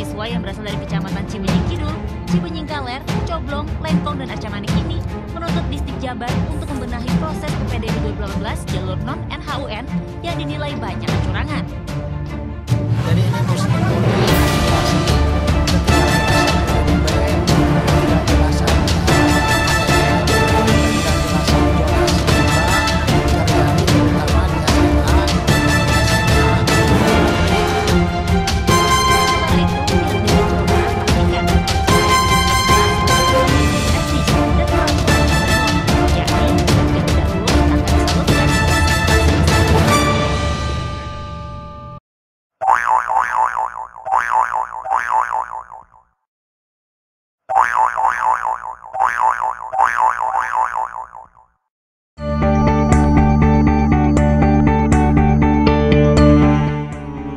siswa yang berasal dari Kecamatan Cibenying Kidul, Cibenying Kaler, Coblong, Lempong, dan Acamanik ini menuntut Distrik Jabar untuk membenahi proses UPDB 2018 jalur non-NHUN yang dinilai banyak kecurangan. Jadi ini mesti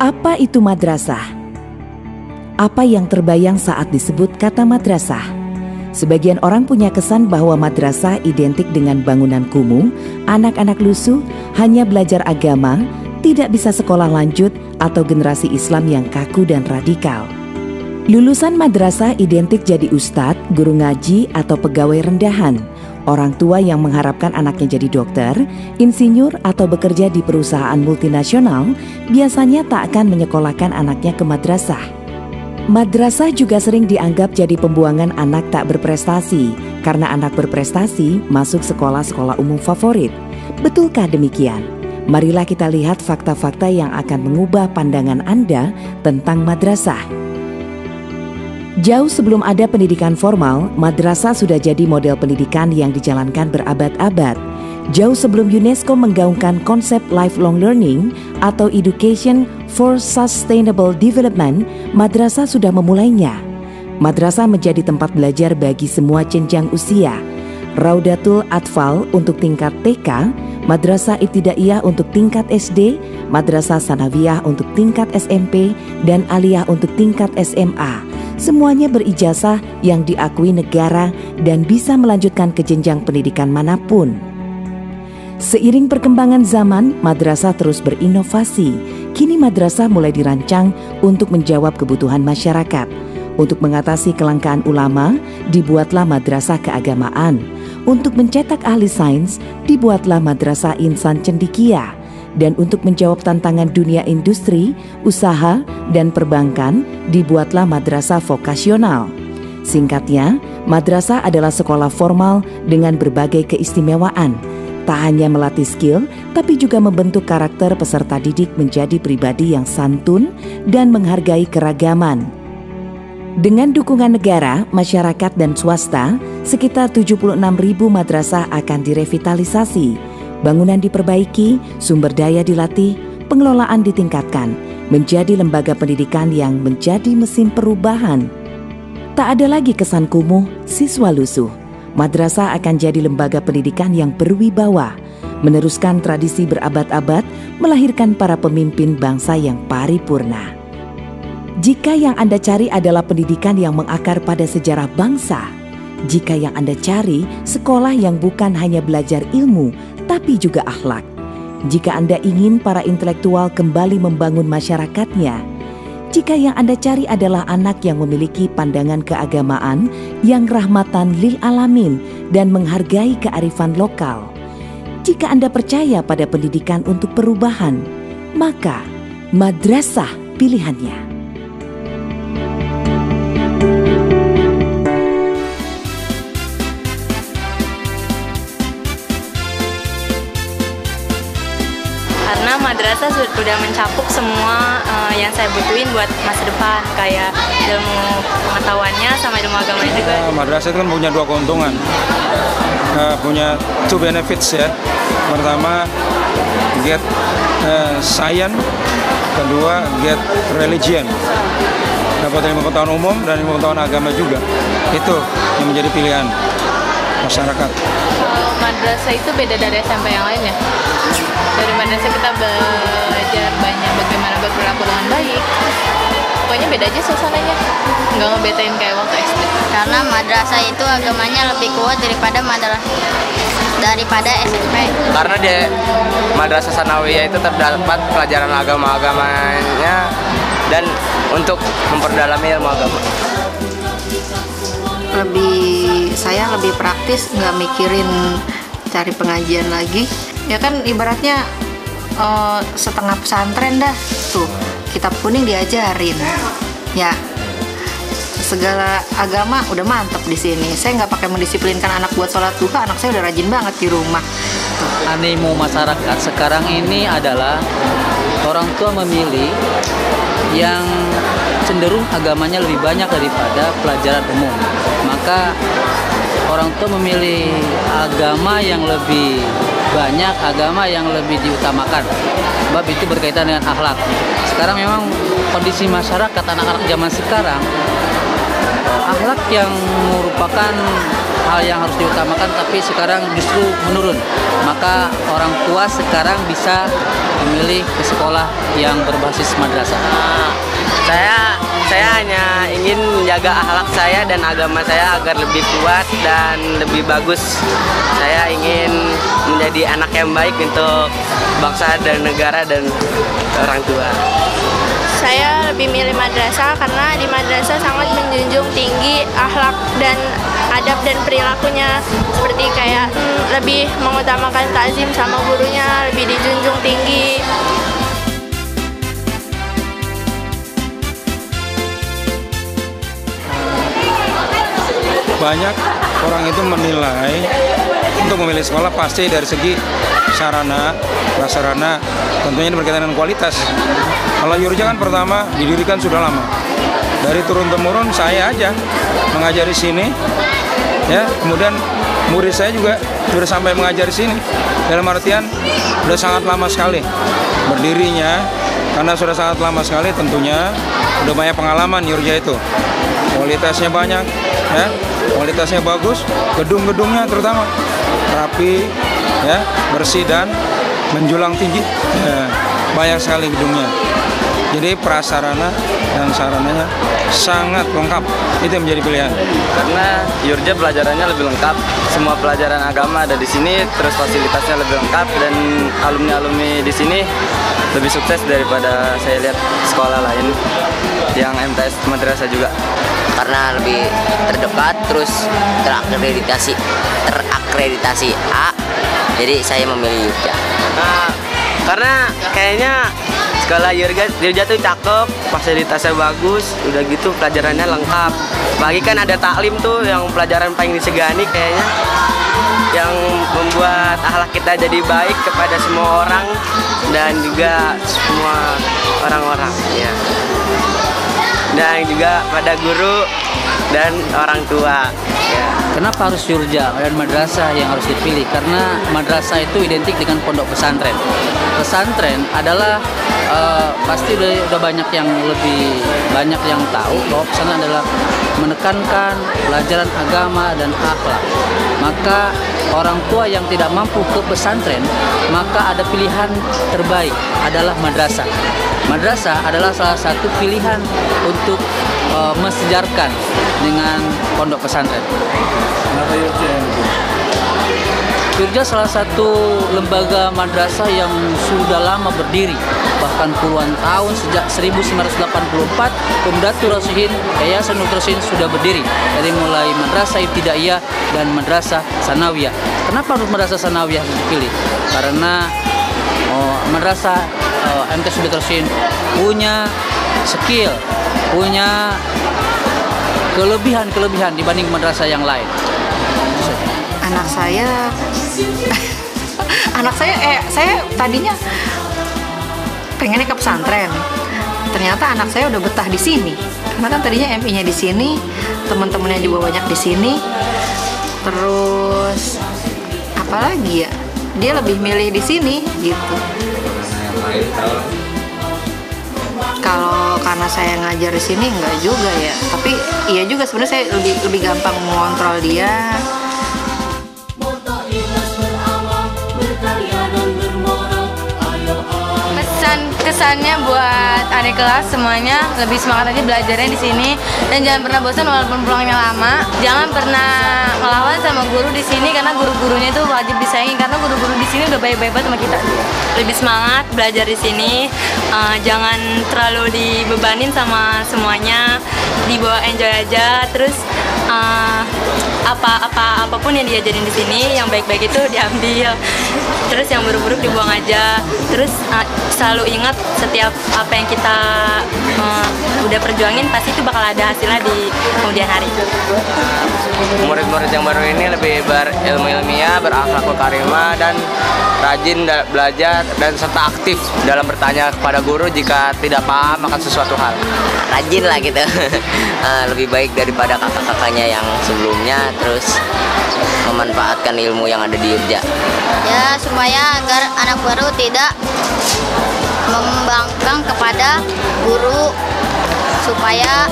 Apa itu madrasah? Apa yang terbayang saat disebut kata madrasah? Sebagian orang punya kesan bahwa madrasah identik dengan bangunan kumuh, anak-anak lusuh, hanya belajar agama, tidak bisa sekolah lanjut, atau generasi Islam yang kaku dan radikal. Lulusan madrasah identik jadi ustadz, guru ngaji, atau pegawai rendahan. Orang tua yang mengharapkan anaknya jadi dokter, insinyur, atau bekerja di perusahaan multinasional biasanya tak akan menyekolahkan anaknya ke madrasah. Madrasah juga sering dianggap jadi pembuangan anak tak berprestasi karena anak berprestasi masuk sekolah-sekolah umum favorit. Betulkah demikian? Marilah kita lihat fakta-fakta yang akan mengubah pandangan Anda tentang madrasah. Jauh sebelum ada pendidikan formal, madrasah sudah jadi model pendidikan yang dijalankan berabad-abad. Jauh sebelum UNESCO menggaungkan konsep lifelong learning atau education for sustainable development, madrasah sudah memulainya. Madrasah menjadi tempat belajar bagi semua jenjang usia. Raudatul Atfal untuk tingkat TK, Madrasah Ibtidaiyah untuk tingkat SD, Madrasah Sanawiyah untuk tingkat SMP, dan Aliyah untuk tingkat SMA. Semuanya berijazah yang diakui negara dan bisa melanjutkan ke jenjang pendidikan manapun. Seiring perkembangan zaman, madrasah terus berinovasi. Kini madrasah mulai dirancang untuk menjawab kebutuhan masyarakat. Untuk mengatasi kelangkaan ulama, dibuatlah madrasah keagamaan. Untuk mencetak ahli sains, dibuatlah madrasah insan cendekia. Dan untuk menjawab tantangan dunia industri, usaha, dan perbankan, dibuatlah madrasah vokasional. Singkatnya, madrasah adalah sekolah formal dengan berbagai keistimewaan. Tak hanya melatih skill, tapi juga membentuk karakter peserta didik menjadi pribadi yang santun dan menghargai keragaman. Dengan dukungan negara, masyarakat, dan swasta, sekitar 76.000 madrasah akan direvitalisasi. Bangunan diperbaiki, sumber daya dilatih, pengelolaan ditingkatkan, menjadi lembaga pendidikan yang menjadi mesin perubahan. Tak ada lagi kesan kumuh, siswa lusuh. Madrasah akan jadi lembaga pendidikan yang berwibawa, meneruskan tradisi berabad-abad, melahirkan para pemimpin bangsa yang paripurna. Jika yang Anda cari adalah pendidikan yang mengakar pada sejarah bangsa, jika yang Anda cari sekolah yang bukan hanya belajar ilmu, tapi juga akhlak. Jika Anda ingin para intelektual kembali membangun masyarakatnya, jika yang Anda cari adalah anak yang memiliki pandangan keagamaan yang rahmatan lil alamin dan menghargai kearifan lokal, jika Anda percaya pada pendidikan untuk perubahan, maka madrasah pilihannya. Karena madrasah sudah mencakup semua yang saya butuhin buat masa depan, kayak ilmu pengetahuannya sama ilmu agamanya juga. Madrasah itu kan punya dua keuntungan, punya two benefits ya. Pertama, get science, kedua get religion. Dapat ilmu pengetahuan umum dan ilmu pengetahuan agama juga. Itu yang menjadi pilihan masyarakat. Madrasah itu beda dari SMP yang lain ya. Dari madrasah kita belajar banyak bagaimana berperilaku dengan baik. Pokoknya beda aja suasananya, nggak ngebetain kayak waktu SD. Karena madrasah itu agamanya lebih kuat daripada SMP. Karena di madrasah sanawiyah itu terdapat pelajaran agama-agamanya dan untuk memperdalami ilmu agama. Saya lebih praktis, nggak mikirin cari pengajian lagi. Ya kan ibaratnya setengah pesantren dah tuh, kitab kuning diajarin. Ya segala agama udah mantep di sini. Saya nggak pakai mendisiplinkan anak buat sholat duha, anak saya udah rajin banget di rumah. Animo masyarakat sekarang ini adalah orang tua memilih yang cenderung agamanya lebih banyak daripada pelajaran umum. Maka orang tua memilih agama yang lebih banyak, agama yang lebih diutamakan. Sebab itu berkaitan dengan akhlak. Sekarang memang kondisi masyarakat anak-anak zaman sekarang, akhlak yang merupakan hal yang harus diutamakan tapi sekarang justru menurun. Maka orang tua sekarang bisa memilih ke sekolah yang berbasis madrasah. Saya hanya ingin menjaga akhlak saya dan agama saya agar lebih kuat dan lebih bagus. Saya ingin menjadi anak yang baik untuk bangsa dan negara dan orang tua. Saya lebih milih madrasah karena di madrasah sangat menjunjung tinggi akhlak dan adab dan perilakunya, seperti kayak lebih mengutamakan takzim sama gurunya, lebih dijunjung tinggi. Banyak orang itu menilai untuk memilih sekolah pasti dari segi sarana, prasarana, tentunya ini berkaitan dengan kualitas. Kalau Yurja kan pertama didirikan sudah lama. Dari turun-temurun saya aja mengajar di sini, ya. Kemudian murid saya juga sudah sampai mengajar di sini. Dalam artian sudah sangat lama sekali berdirinya, karena sudah sangat lama sekali tentunya sudah banyak pengalaman Yurja itu. Kualitasnya banyak, ya. Kualitasnya bagus, gedung-gedungnya terutama rapi, ya, bersih dan menjulang tinggi, ya, banyak sekali gedungnya. Jadi prasarana dan sarananya sangat lengkap, itu yang menjadi pilihan. Karena Yurja pelajarannya lebih lengkap, semua pelajaran agama ada di sini, terus fasilitasnya lebih lengkap dan alumni-alumni di sini lebih sukses daripada saya lihat sekolah lain yang MTS madrasah juga. Karena lebih terdekat, terus terakreditasi A, jadi saya memilih Yurja. Nah, karena kayaknya sekolah Yurja tuh cakep, fasilitasnya bagus, udah gitu pelajarannya lengkap. Apalagi kan ada taklim tuh yang pelajaran paling disegani kayaknya, yang membuat akhlak kita jadi baik kepada semua orang dan juga semua orang-orang, ya. Dan juga pada guru dan orang tua, ya. Kenapa harus Yurja dan madrasah yang harus dipilih? Karena madrasah itu identik dengan pondok pesantren. Pesantren adalah pasti udah banyak yang lebih banyak yang tahu bahwa pesantren adalah menekankan pelajaran agama dan akhlak. Maka orang tua yang tidak mampu ke pesantren, maka ada pilihan terbaik adalah madrasah. Madrasah adalah salah satu pilihan untuk mensejarkan dengan pondok pesantren. Kenapa Yurja? Yurja salah satu lembaga madrasah yang sudah lama berdiri, bahkan puluhan tahun sejak 1984 Umdatul Rasihin, Yayasan Umdatul Rasihin sudah berdiri dari mulai madrasah ibtidaiyah dan madrasah sanawiyah. Kenapa harus madrasah sanawiyah dipilih? Karena madrasah MTS Umdatul Rasihin punya skill, punya kelebihan dibanding madrasah yang lain. Saya tadinya pengennya ke pesantren. Ternyata anak saya udah betah di sini. Karena kan tadinya MI-nya di sini, teman-temannya juga banyak di sini. Terus apalagi ya? Dia lebih milih di sini gitu. Kalau karena saya ngajar di sini enggak juga ya. Tapi iya juga sebenarnya saya lebih gampang mengontrol dia. Pesan kesannya buat adik kelas semuanya lebih semangat aja belajarnya di sini dan jangan pernah bosan walaupun pulangnya lama. Jangan pernah ngelawan sama guru di sini karena guru-gurunya itu wajib disayangi karena guru-guru di sini udah baik-baik banget sama kita. Lebih semangat belajar di sini, jangan terlalu dibebanin sama semuanya, dibawa enjoy aja. Terus apapun yang diajarin di sini yang baik-baik itu diambil, terus yang buruk-buruk dibuang aja. Terus selalu ingat setiap apa yang kita udah perjuangin pasti itu bakal ada hasilnya di kemudian hari. Murid-murid yang baru ini lebih berilmu ilmiah, berakhlak karimah, dan rajin belajar dan serta aktif dalam bertanya kepada guru jika tidak paham akan sesuatu hal. Rajin lah gitu. Lebih baik daripada kakak-kakaknya yang sebelumnya, terus memanfaatkan ilmu yang ada di Yurja. Ya, supaya agar anak baru tidak membangkang kepada guru, supaya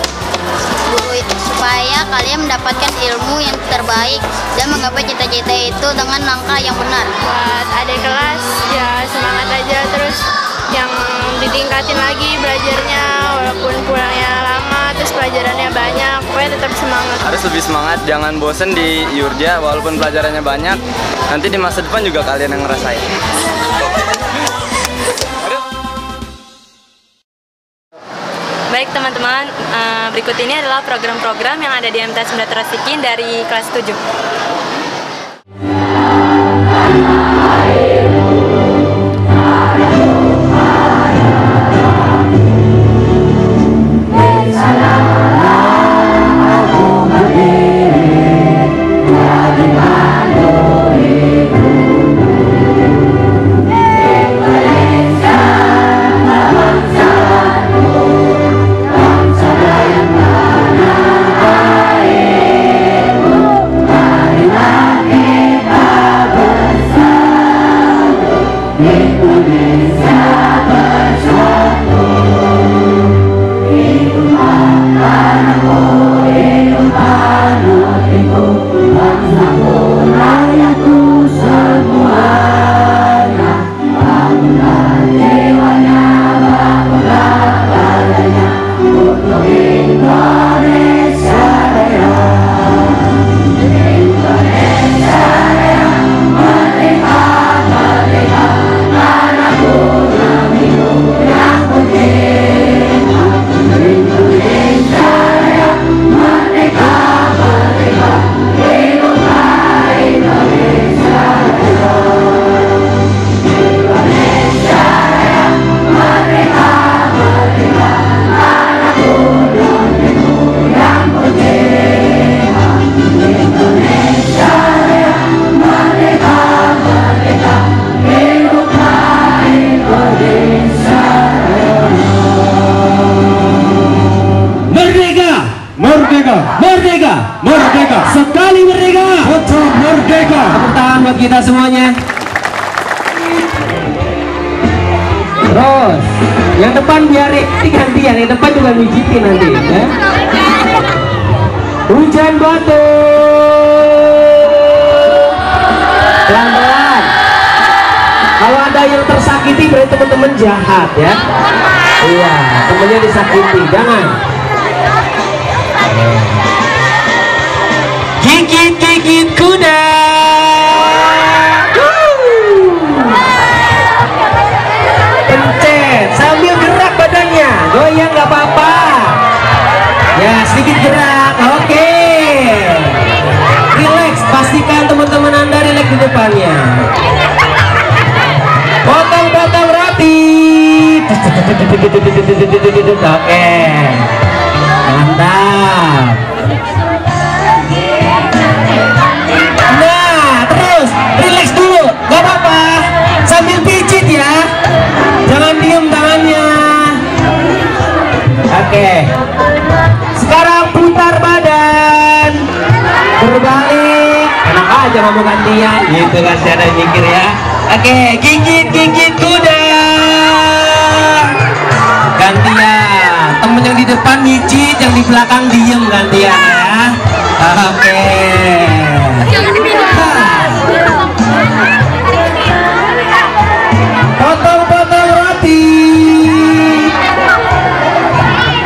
kalian mendapatkan ilmu yang terbaik dan menggapai cita-cita itu dengan langkah yang benar. Buat adik kelas ya semangat aja, terus yang ditingkatin lagi belajarnya walaupun pulangnya lama, terus pelajarannya banyak, pokoknya tetap semangat. Harus lebih semangat, jangan bosen di Yurja walaupun pelajarannya banyak. Nanti di masa depan juga kalian yang ngerasain. Baik teman-teman, berikut ini adalah program-program yang ada di MTS Mendata Rasikin dari kelas 7. Merdeka, sekali merdeka, betul merdeka. Tepuk tangan buat kita semuanya. Terus, yang depan biar gantian, yang depan juga mijitin nanti. Ya. Hujan batu, pelan-pelan. Kalau ada yang tersakiti berarti teman-teman jahat ya. Iya, temennya disakiti, jangan. Gigit kuda. Pencet sambil gerak badannya, goyang nggak apa-apa. Ya sedikit gerak, oke. Relax, pastikan teman-teman Anda relax di depannya. Potong-potong roti. Oke, mantap. Nah, terus relax dulu, gak apa-apa. Sambil pijit ya, jangan diem tangannya. Oke, sekarang putar badan, berbalik. Enak aja ngomong gantian, gitu kan saya ada mikir ya. Oke, gigit kuda. Gantian, temen yang di depan mijit, yang di belakang diem gantian ya. Oke. Potong-potong roti.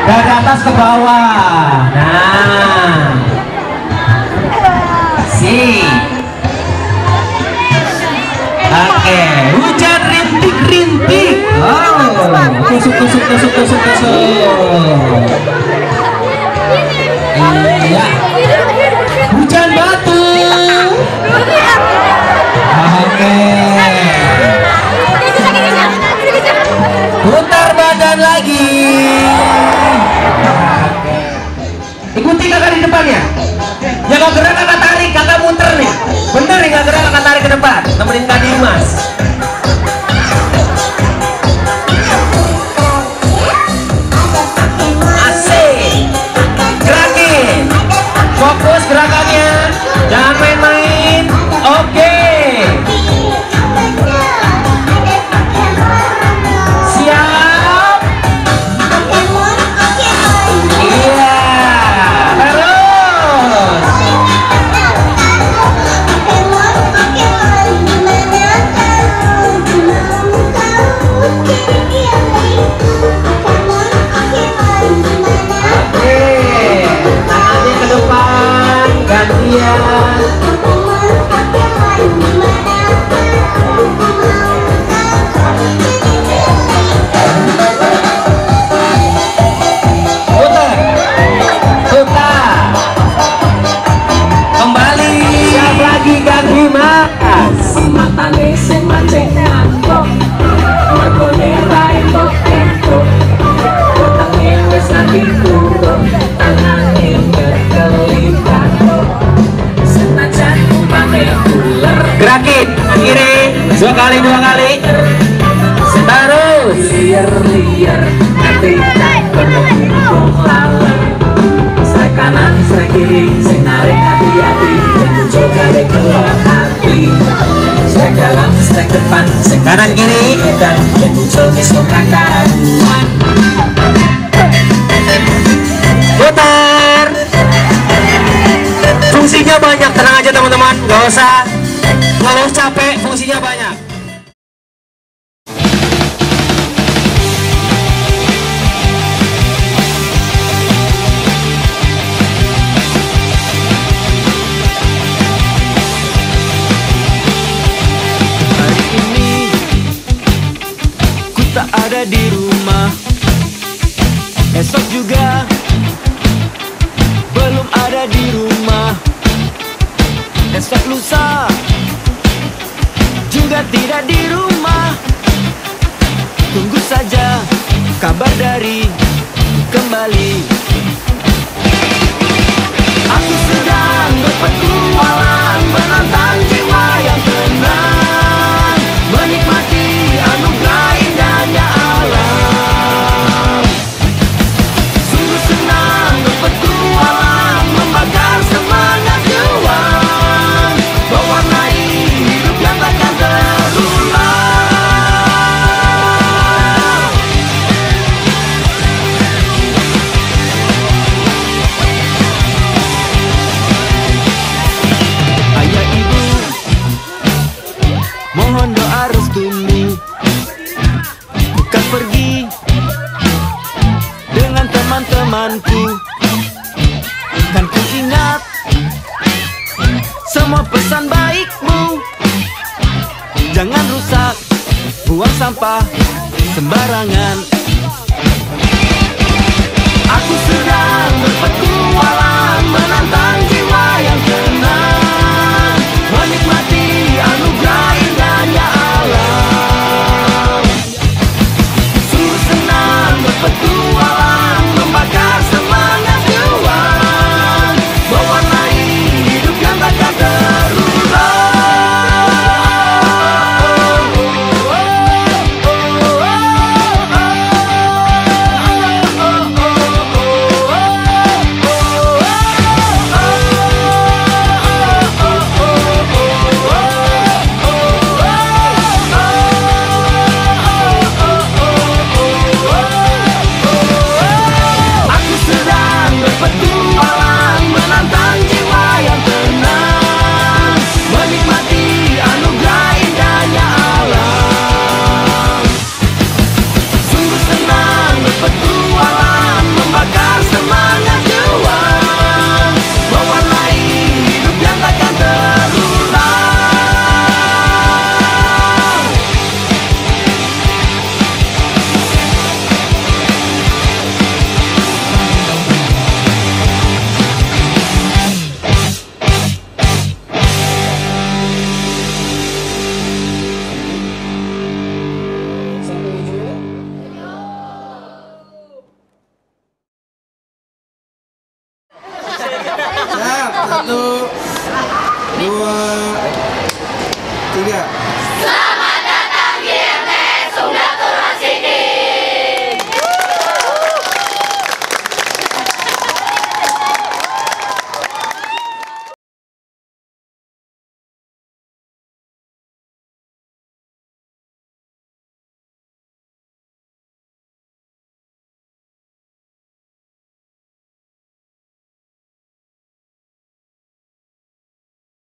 Dari atas ke bawah. Nah. Oke, hujan rintik-rintik. Oh, tusuk. Iya. Hujan batu. Oke. Putar badan lagi. Ikuti kakak di depannya. Yang gak gerak kakak tarik, kakak muter nih. Bener yang gak gerak kakak tarik ke depan. Temenin Kak Dimas. Asik. Gerakin. Fokus gerakannya. Jangan main-main. Oke. Siap. Iya. Gerakin kiri dua kali terus liar nanti saya kanan saya kiri saya narik hati-hati coba deh keluar hati saya dalam saya depan saya kanan kiri dan coba suka kanan putar. Fungsinya banyak, tenang aja teman-teman, nggak usah capek, fungsinya banyak. Hari ini ku tak ada di rumah, esok juga belum ada di rumah, esok lusa juga tidak di rumah. Tunggu saja kabar dari kembali. Aku sedang berpetualang menantang jiwa yang tenang, menikmati anugerah indahnya alam. Sungguh senang berpetualang, membakar semangat juang, mewarnai hidup yang takkan terulang. Ayah ibu, mohon doa restumu, bukan pergi dengan teman-temanku. Kan ku ingat semua pesan baikmu. Jangan rusak, buang sampah sembarangan. Aku sedang berpetualang, menantang jiwa yang tenang, menikmati anugerah indahnya alam. Sungguh senang berpetualang, membakar semangat juang, mewarnai hidup yang takkan terulang. 1, 2,